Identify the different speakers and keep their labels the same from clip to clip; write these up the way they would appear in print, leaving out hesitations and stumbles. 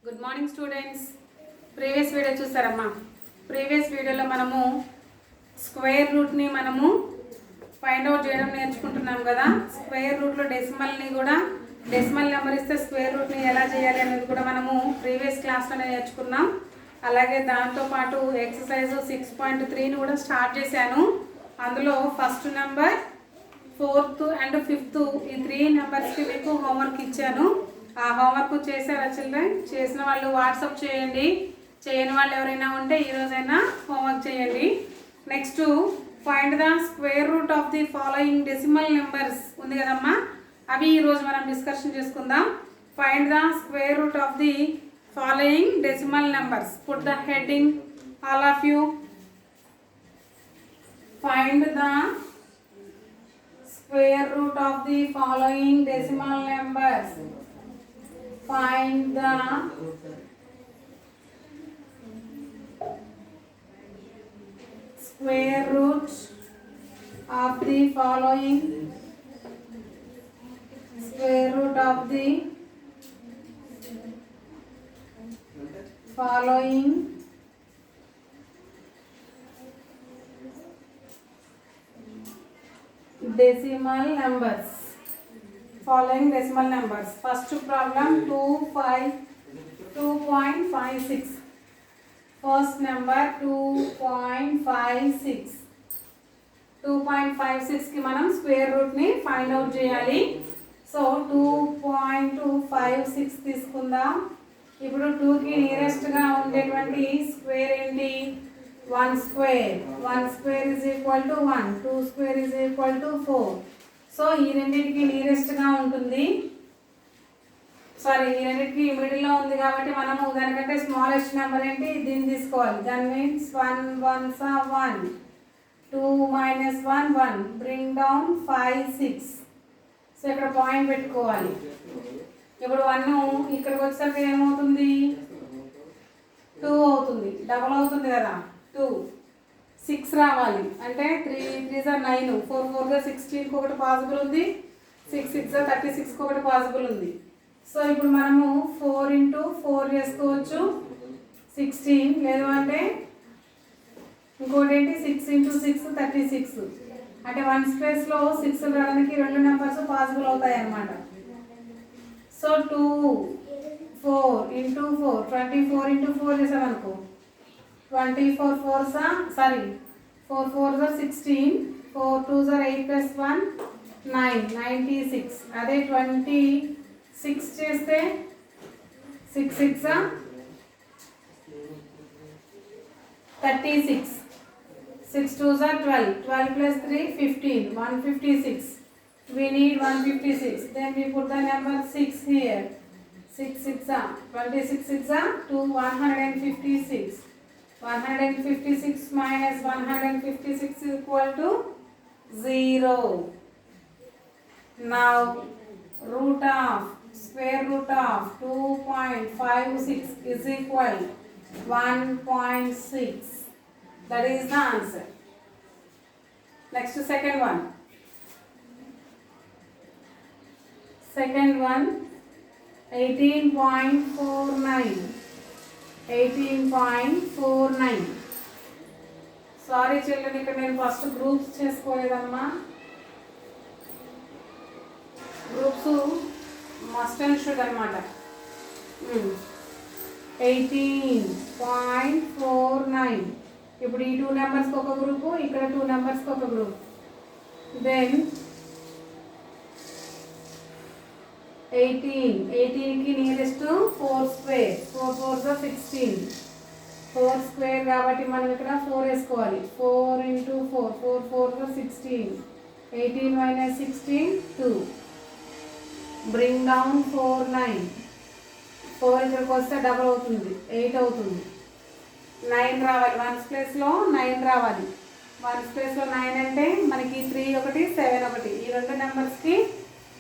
Speaker 1: Good morning students. Previous video చూసారమ్మా. Previous వీడియోలో మనము స్క్వేర్ రూట్ని మనము ఫైండ్ అవుట్ చేయడం నేర్చుకుంటున్నాం కదా. స్క్వేర్ రూట్లో డెసిమల్ని కూడా డెసిమల్ నెంబర్ ఇస్తే స్క్వేర్ రూట్ని ఎలా చేయాలి అనేది కూడా మనము ప్రీవియస్ క్లాస్లోనే నేర్చుకున్నాం. అలాగే దాంతోపాటు ఎక్సర్సైజ్ 6.3ని కూడా స్టార్ట్ చేశాను. అందులో first number, 4th and 5th ఈ 3 నెంబర్స్కి మీకు హోంవర్క్ ఇచ్చాను. ఆ హోంవర్క్ చేశారా చిల్డ్రన్? చేసిన వాళ్ళు వాట్సాప్ చేయండి, చేయని వాళ్ళు ఎవరైనా ఉంటే ఈరోజైనా హోంవర్క్ చేయండి. Next find the square root of the following decimal numbers ఉంది కదమ్మా, అవి ఈరోజు మనం డిస్కషన్ చేసుకుందాం. Find the square root of the following decimal numbers. Put the heading all of you. Find the square root of the following decimal numbers. Find the square root of the following square root of the following decimal numbers. Following decimal numbers. First problem 2.56. First number 2.56. 2.56 కి మనం square root ని find out చేయాలి. So 2.256 తీసుకుందాం. ఇప్పుడు 2 కి nearest గా ఉండేటువంటి square ఏంటి? 1 square. 1 square is equal to 1. 2 square is equal to 4. So ఈ రెండింటికి నియరెస్ట్ గా ఉంటుంది. సారీ, ఈ రెండింటికి మిడిల్లో ఉంది కాబట్టి మనము దానికంటే స్మాలెస్ట్ నెంబర్ ఏంటి దీన్ని తీసుకోవాలి. దాని means 1 1s are 1. 2 minus 1 1. Bring down 5 6. So ఇక్కడ పాయింట్ పెట్టుకోవాలి. ఇప్పుడు 1 ఇక్కడికి వచ్చేసరికి ఏమవుతుంది? 2 అవుతుంది. డబల్ అవుతుంది కదా. 2 6 రావాలి అంటే 3 3s are 9. 4 4s are 16 ఒకటి పాసిబుల్ ఉంది. 6 6s are 36 ఒకటి పాసిబుల్ ఉంది. సో ఇప్పుడు మనము 4 into 4 చేసుకోవచ్చు 16. లేదు అంటే ఇంకోటి ఏంటి 6 into 6 36. అంటే 1 స్పేస్లో 6 రావడానికి 2 నెంబర్స్ పాసిబుల్ అవుతాయి అన్నమాట. So 2 4 into 4 24 into 4 చేసామనుకో 24 4s are 4 4s are 16. 4 2s are 8 plus 1 9 96. అదే 26 చేస్తే 6 6 are 36. 6 2s are 12. 12 plus 3 15. 156. We need 156. Then we put the number 6 here. 6 6 are 26 6 are 2 156. 156 minus 156 is equal to 0. Now square root of 2.56 is equal 1.6. That is the answer. Next, second one. Second one 18.49. 18.49. Sorry children, ఇక్కడ నేను first groups చేసుకోలేదమ్మా. Groups must and should అనమాట. 18.49. ఇప్పుడు ఈ 2 నెంబర్స్కి ఒక group, ఇక్కడ 2 నెంబర్స్కి ఒక గ్రూప్. దెన్ 18కి nearest 4 square. 4 4s are 16. 4 square కాబట్టి మనం ఇక్కడ 4 వేసుకోవాలి. 4 into 4 4 4s are 16. 18 minus 16 2. Bring down 4 9. 4 ఇక్కడికి వస్తే డబల్ అవుతుంది 8 అవుతుంది. 9 రావాలి. 1 ప్లేస్లో 9 రావాలి. 1 ప్లేస్లో 9 అంటే మనకి 3 1 7 1 ఈ 2 నెంబర్స్కి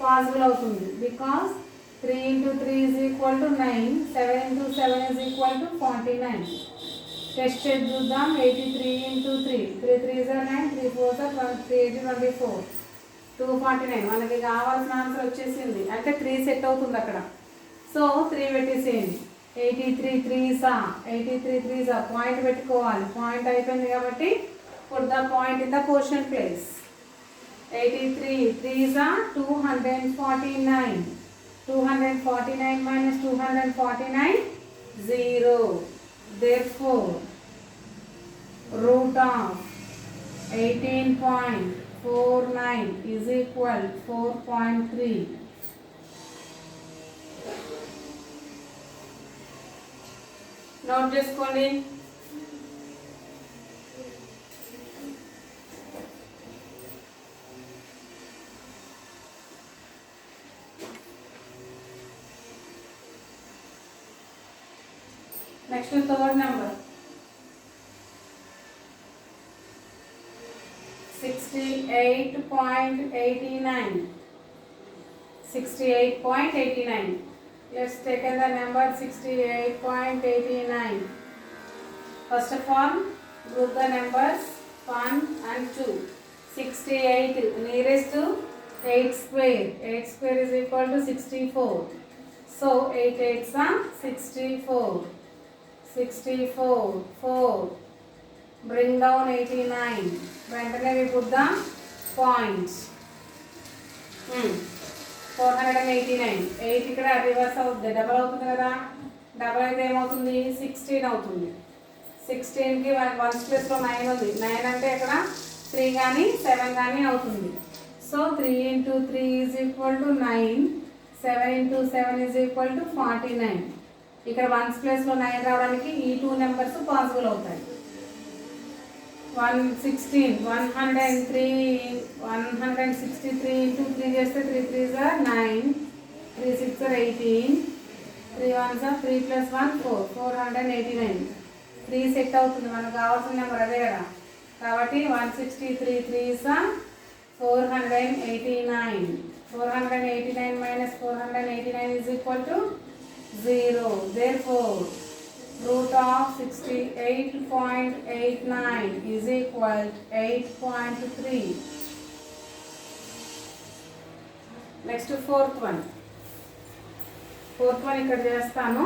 Speaker 1: పాసిబుల్ అవుతుంది. Because 3 into 3 is equal to 9. 7 into 7 is equal to 49. Test చేసి చూద్దాం. 83 into 3. 3 3s are 9. 3 4s are 3 8 24. 249. మనకి కావాల్సిన ఆన్సర్ వచ్చేసింది. అంటే 3 సెట్ అవుతుంది అక్కడ. సో 3 పెట్టేసేయండి. 83 3s 83 3s పాయింట్ పెట్టుకోవాలి. పాయింట్ అయిపోయింది కాబట్టి put the point in the quotient place. 83 3s 249. 249 minus 249 0. Therefore root of 18.49 is equal 4.3. Note చేసుకోండి. Next third number 68.89. 68.89. Let's take the number 68.89. First of all, group the numbers 1 and 2. 68 nearest to 8 square. 8 square is equal to 64. So 8 8s are 64. 64 4. Bring down 89. When we put the points. 489. 8 ఇక్కడ reverse అవుతుంది, double అవుతుంది కదా. Double అయితే ఏమవుతుంది? 16 అవుతుంది. 16కి 1 ప్లేస్లో 9 ఉంది. 9 అంటే ఇక్కడ 3 కానీ 7 కానీ అవుతుంది. So 3 into 3 is equal to 9. 7 into 7 is equal to 49. ఇక్కడ 1 ప్లేస్లో 9 రావడానికి ఈ 2 నెంబర్స్ పాసిబుల్ అవుతాయి. 163 into 3 చేస్తే 3 3s are 9, 3 6 are 18, 3 1s are 3 plus 1 4, 489. 3 set అవుతుంది, మనకు కావాల్సిన నెంబర్ అదే కదా. కాబట్టి 163 3s are 489. 489 minus 489 is equal to 0. Therefore root of 68.89 is equal to 8.3. Next fourth one. Fourth one ఇక్కడ చేస్తాను.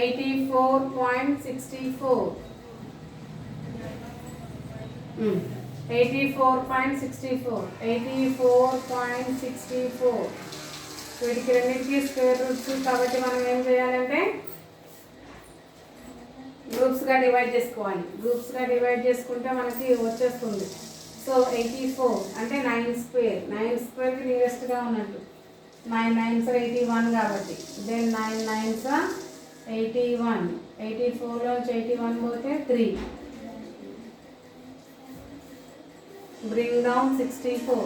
Speaker 1: $84.64. 84.64. వీటికి రెండింటికి స్క్వేర్ రూట్స్ కాబట్టి మనం ఏం చేయాలంటే గ్రూప్స్గా డివైడ్ చేసుకోవాలి. గ్రూప్స్గా డివైడ్ చేసుకుంటే మనకి వచ్చేస్తుంది. సో 84 అంటే 9 స్క్వేర్. 9 స్క్వేర్కి నియరెస్ట్గా ఉన్నట్టు. 9 9s are 81 కాబట్టి దెన్ 9 9s are 81. 84లోంచి 81 పోతే 3. Bring down 64.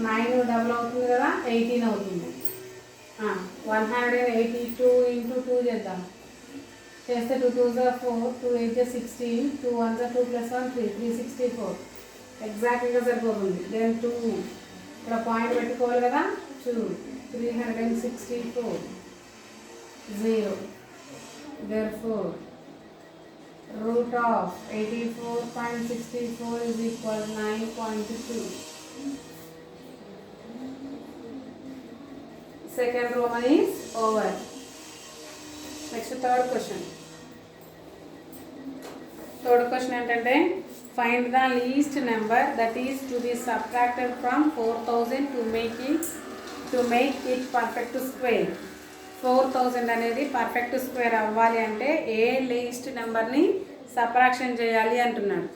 Speaker 1: 9 డబుల్ అవుతుంది కదా, 18 అవుతుంది. 182 into 2 చేద్దాం. చేస్తే 2 2s are 4, 2 8s are 16, 2 1s are 2 plus 1 3, 364. ఎగ్జాక్ట్గా సరిపోతుంది. దెన్ 2 ఇక్కడ పాయింట్ పెట్టుకోవాలి కదా. 2 364 0. Therefore root of 84.64 is equal to 9.2. Second Roman is over. Next third question. Third question ఏంటంటే find the least number that is to be subtracted from 4000 to make it perfect square. 4000 అనేది perfect square అవ్వాలి అంటే ఏ least నెంబర్ని subtraction చేయాలి అంటున్నాడు.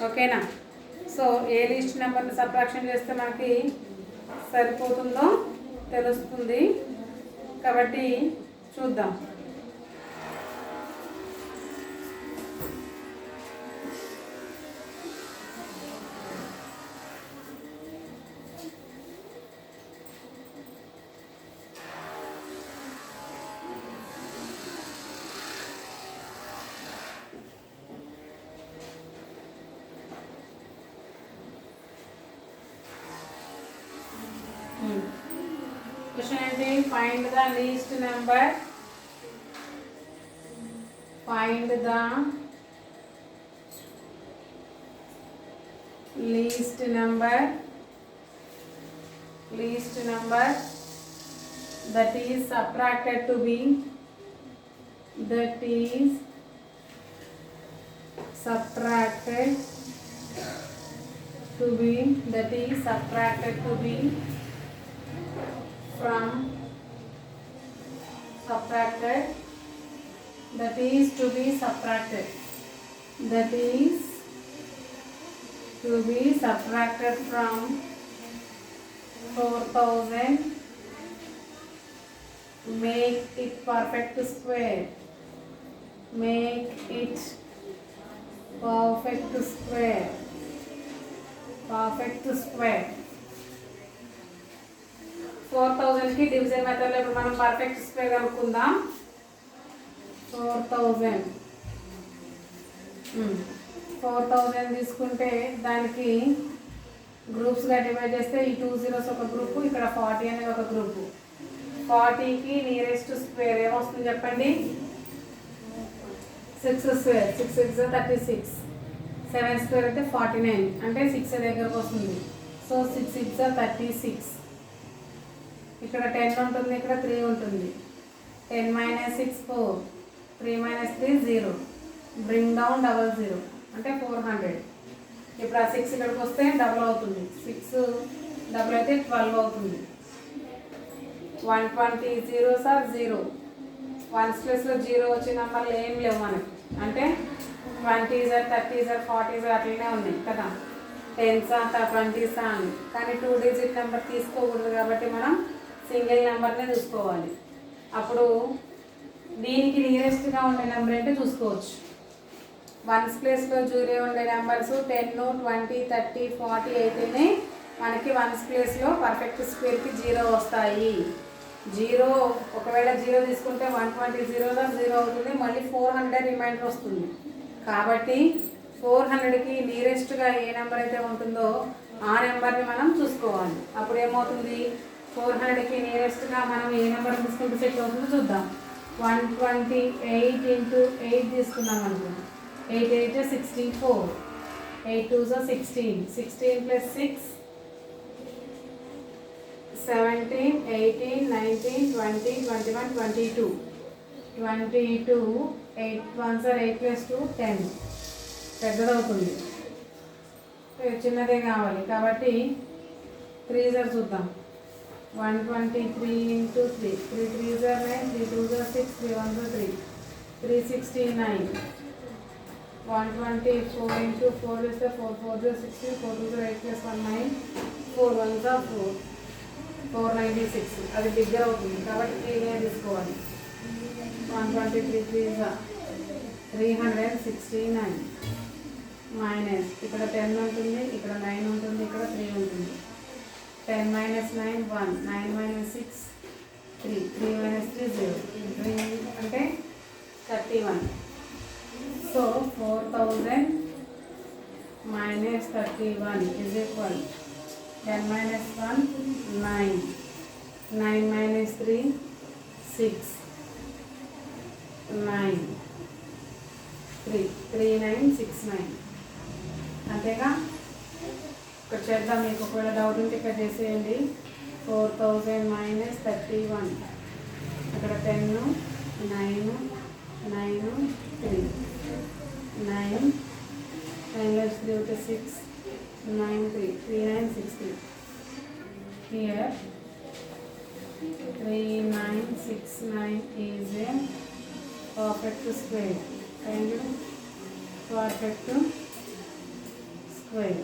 Speaker 1: ఓకేనా. So ఏ least నెంబర్ని subtraction చేస్తే మనకి సరిపోతుందో తెలుస్తుంది. కాబట్టి చూద్దాం. క్వశ్చన్ ఏంటి? find the least number. Find the least number that is subtracted to be from subtracted that is to be subtracted from 4000. Make it perfect square. Make it perfect square. 4000 की division method లో ఇప్పుడు మనం perfect square కనుక్కుందాం. 4000 తీసుకుంటే దానికి groups గా divide చేస్తే ఈ 2 zeros ఒక గ్రూప్, ఇక్కడ 40 అనేది ఒక గ్రూప్. 40 కి నియరెస్ట్ స్క్వేర్ ఏమొస్తుంది చెప్పండి? 6 స్క్వేర్. 6 6 36. 7 స్క్వేర్ అయితే 49 అంటే 6 దగ్గరకు వస్తుంది. సో 6 6 36. ఇక్కడ 10 ఉంటుంది, ఇక్కడ 3 ఉంటుంది. 10 - 6 4. 3 - 3 0. బ్రింగ్ డౌన్ 00 అంటే 400. ఇప్పుడు ఆ 6 ఇక్కడికి వస్తే డబుల్ అవుతుంది. 6 డబుల్ అయితే 12 అవుతుంది. 120 zeros are 0. 1's ప్లేస్లో 0 వచ్చే నెంబర్లు ఏం లేవు మనకి. అంటే 20s 30s 40s అట్లనే ఉన్నాయి కదా. 10s 20s అని. కానీ 2 digit నెంబర్ తీసుకోకూడదు కాబట్టి మనం సింగిల్ నెంబర్నే చూసుకోవాలి. అప్పుడు దీనికి నియరెస్ట్గా ఉండే నెంబర్ ఏంటో చూసుకోవచ్చు. 1's ప్లేస్లో 0 ఉండే నెంబర్స్ 10 20 30 40 అయితేనే మనకి 1's ప్లేస్లో పర్ఫెక్ట్ స్క్వేర్కి 0 వస్తాయి. 0 ఒకవేళ 0 తీసుకుంటే 120 0 అవుతుంది. మళ్ళీ 400 రిమైండర్ వస్తుంది. కాబట్టి 400కి నియరెస్ట్గా ఏ నెంబర్ అయితే ఉంటుందో ఆ నెంబర్ని మనం చూసుకోవాలి. అప్పుడు ఏమవుతుంది? 400కి నియరెస్ట్గా మనం ఏ నెంబర్ తీసుకుంటే సెట్ అవుతుందో చూద్దాం. 128 × 8 తీసుకున్నాం అనుకోండి. 8 8 64. 8 2 16. 16 + 6 17 18 19 20 21 22. 22 8 1 8 + 2 10. పెద్దదవుతుంది. చిన్నదే కావాలి కాబట్టి 3 చూద్దాం. 123 × 3. 3 3 9. 3 2 6. 3 1 3. 369. 124 × 4 ఇస్తే 4 4 16. 4 2 8 + 1 9. 4 1 4. 496. అది బిగ్గర్ అవుతుంది కాబట్టి 3 తీసుకోవాలి. 123 369 మైనస్ ఇక్కడ 10 ఉంటుంది, ఇక్కడ 9 ఉంటుంది, ఇక్కడ 3 ఉంటుంది. 10 - 9 1. 9 - 6 3. 3 - 3 0. 3 అంటే 31. So 4000 - 31 is equal 10 - 1 9. 9 - 3 6. 9 3 3969. అంతేగా. ఇక్కడ చేద్దాం. మీకు ఒకవేళ డౌట్ ఉంటే ఇక్కడ చేసేయండి. 4000 - 31. అక్కడ 10 9 9 3 9 9 3 ఉంటే 6 9 3 3963. Here 3969 is a perfect square. And perfect square.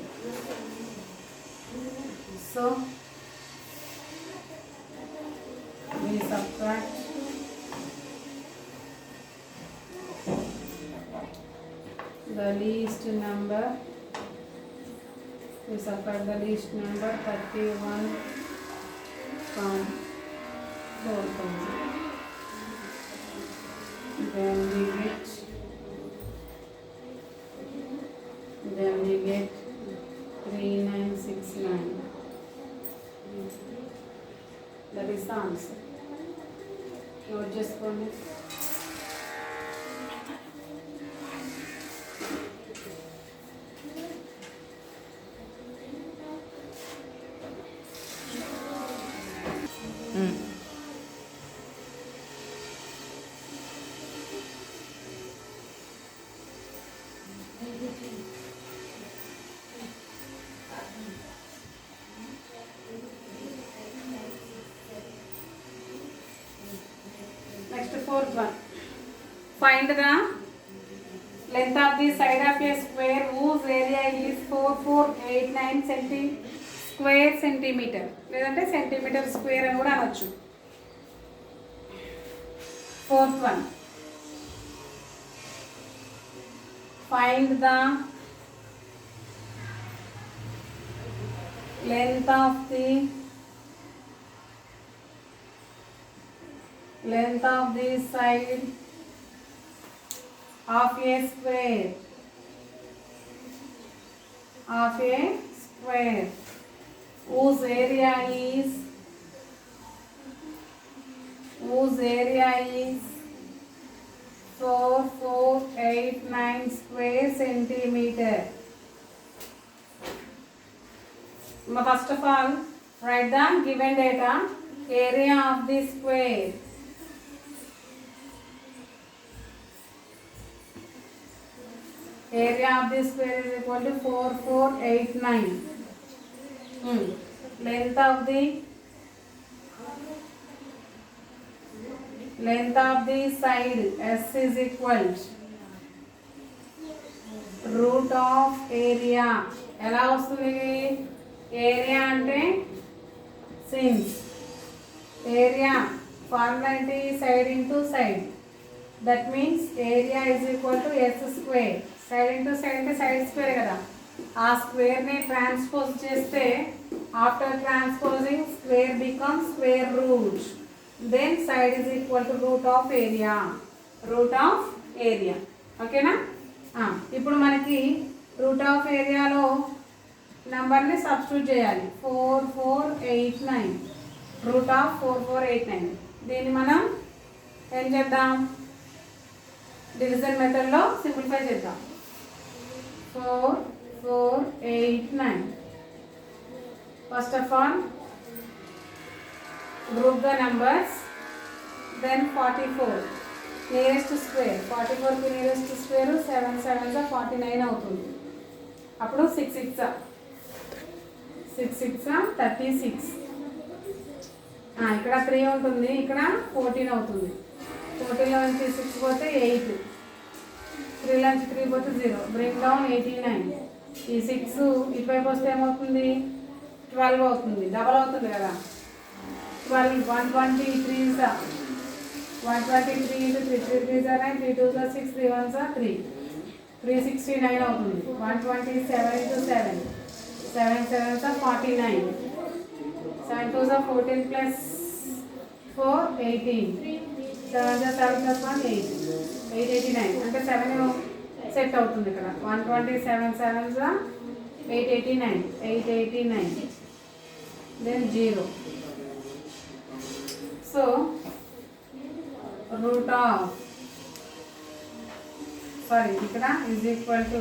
Speaker 1: So we subtract the least number. We subtract the least number 31 from 4000. Then we get 3969. That is the answer. Note చేసుకోండి. Next, fourth one. Find the length of the side of a square whose area is 4489 square centimeter. లేదంటే centimetre square అని కూడా అనొచ్చు. Fourth one. Find the length of the side of a square whose area is 4489 square centimeter. First of all, write the given data. Area of the square. Area of the square is equal to 4489. Length of the side S is equal root of area. ఎలా వస్తుంది? Area అంటే since area formula ఏంటి? side into side. That means area is equal to s square. Side into side అంటే side square కదా. ఆ square ని transpose చేస్తే after transposing square becomes square root. Then side is equal to root of area. ఓకేనా? ఇప్పుడు మనకి root of ఏరియాలో నంబర్ని సబ్స్టిట్యూట్ చేయాలి. 4489 రూట్ ఆఫ్ 4489. దీన్ని మనం ఏం చేద్దాం? డివిజన్ మెథడ్లో సింప్లిఫై చేద్దాం. 4489. First of all group the numbers, then 44 nearest square. 44 కి nearest square 7 7 49 అవుతుంది. అప్పుడు 6 6 36. ఇక్కడ 3 ఉంటుంది, ఇక్కడ 14 అవుతుంది. 14లో నుంచి 6 పోతే 8, 3 నుంచి 3 పోతే 0. Bring down 89. ఈ 6 ఇటువైపు వస్తే ఏమవుతుంది? 12 అవుతుంది. డబల్ అవుతుంది కదా. 12 123 123 into 3 3 3 9 3 2 6 3 1 3 369 అవుతుంది. 127 into 7 7 7 49 7 2 14 plus 4 18 7 7 plus 1 8 889 అంటే 7 సెట్ అవుతుంది ఇక్కడ. 127 7 889 then 0. So root of ఇక్కడ is equal to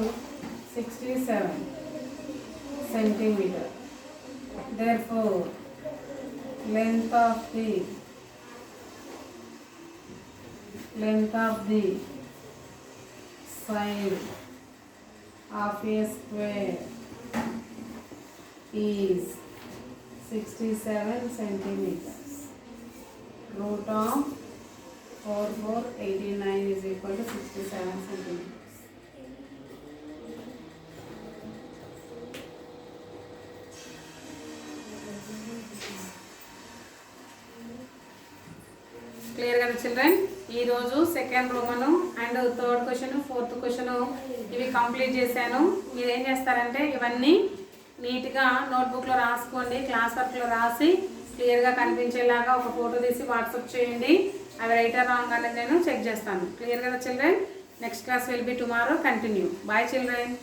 Speaker 1: 67 centimeter. Therefore length of the side of a square is 67 centimeters. Root of 4489 is equal to 67 centimeters. Clear కదా children? ఈరోజు second Roman and third question, fourth question ఇవి complete చేశాను. మీరు ఏం చేస్తారంటే ఇవన్నీ నీట్గా నోట్బుక్లో రాసుకోండి. క్లాస్ వర్క్లో రాసి క్లియర్గా కనిపించేలాగా ఒక ఫోటో తీసి వాట్సాప్ చేయండి. అవి రైటర్ రాంగ్ అనేది నేను చెక్ చేస్తాను. క్లియర్ కదా children? Next class will be tomorrow. Continue. Bye children.